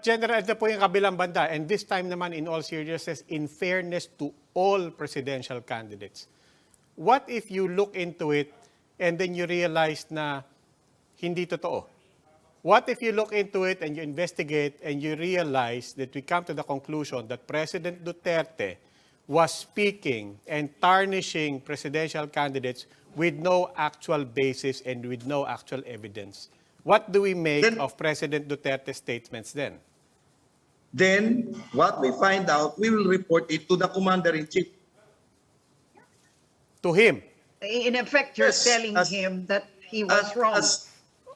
But General, ito po yung kabilang banda. And this time naman, in all seriousness, in fairness to all presidential candidates. What if you look into it and then you realize na hindi totoo? What if you look into it and you investigate and you realize that we come to the conclusion that President Duterte was speaking and tarnishing presidential candidates with no actual basis and with no actual evidence? What do we make of President Duterte's statements then? Then, what we find out, we will report it to the Commander-in-Chief. To him? In effect, you're telling him that he was wrong.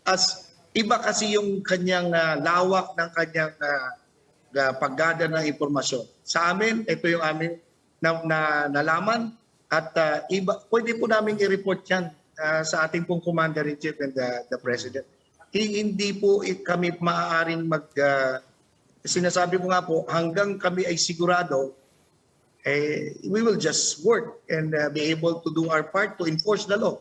As iba kasi yung kanyang lawak ng kanyang paggather ng impormasyon. Sa amin, ito yung amin nalaman at iba, pwede po namin i-report yan sa ating pong Commander-in-Chief and the President. Hindi po kami maaaring sinasabi ko nga po, hanggang kami ay sigurado, we will just work and be able to do our part to enforce the law.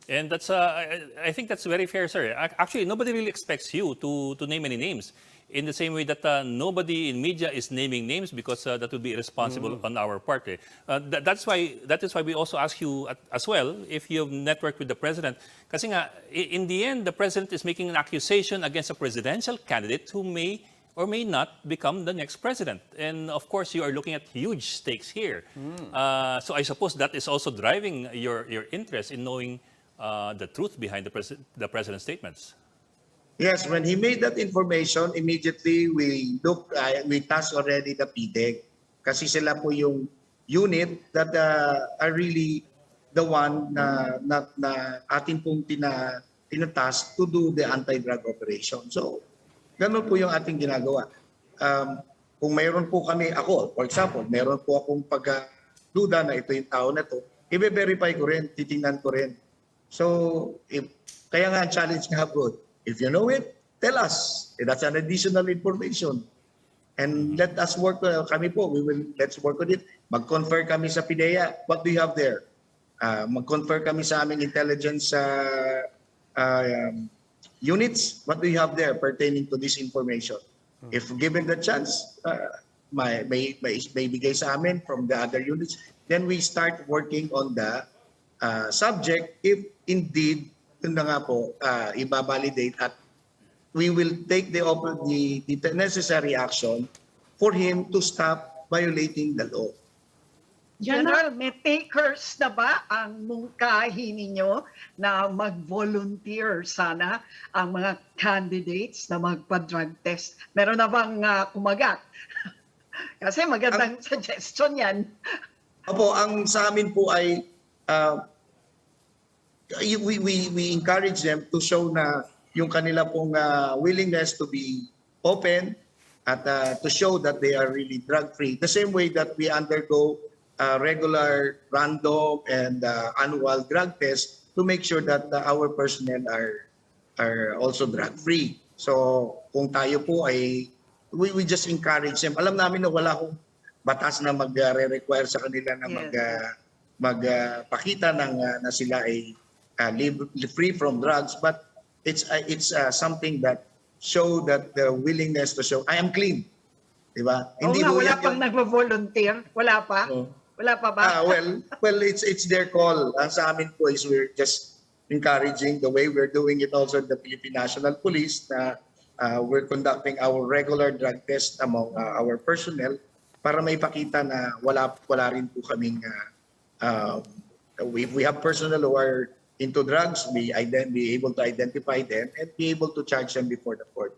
And that's, I think that's very fair, sir. Actually, nobody really expects you to name any names. In the same way that nobody in media is naming names because that would be irresponsible on our part. That is why we also ask you as well if you've networked with the president. Kasi nga, in the end, the president is making an accusation against a presidential candidate who may or may not become the next president. And of course, you are looking at huge stakes here. So I suppose that is also driving your interest in knowing the truth behind the president's statements. Yes, when he made that information, immediately we tasked already the PDEC kasi sila po yung unit that are really the one na atin pong tinatask to do the anti-drug operation. So, ganun po yung ating ginagawa. Kung mayroon po kami, ako, for example, mayroon po akong pagduda na ito yung tao na ito, i-verify ko rin, titingnan ko rin. So, kaya nga ang challenge nga po, if you know it, tell us. That's an additional information. And let us work, kami po, let's work on it. Mag-confer kami sa PIDEA. What do you have there? Mag-confer kami sa aming intelligence units. What do you have there pertaining to this information? If given the chance, may bigay sa amin from the other units, then we start working on the subject if indeed yun na nga po, i-validate at we will take the necessary action for him to stop violating the law. General, may takers na ba ang mungkahi ninyo na mag-volunteer sana ang mga candidates na magpa-drug test? Meron na bang kumagat? Kasi magandang suggestion yan. Opo, ang sa amin po ay we encourage them to show na yung kanila pong willingness to be open at to show that they are really drug-free. The same way that we undergo regular, random, and annual drug tests to make sure that our personnel are also drug-free. So kung tayo po ay, we just encourage them. Alam namin na wala akong batas na mag-require sa kanila na magpakita na sila ay live free from drugs, but it's something that show that the willingness to show I am clean, di ba? Hindi wala pang nagvo-volunteer, wala pa. Wala pa ba? Well, it's their call. Ang sa amin po is we're just encouraging the way we're doing it also in the Philippine National Police na we're conducting our regular drug test among our personnel para maipakita na wala rin po kaming we have personnel who are into drugs, be able to identify them and be able to charge them before the court.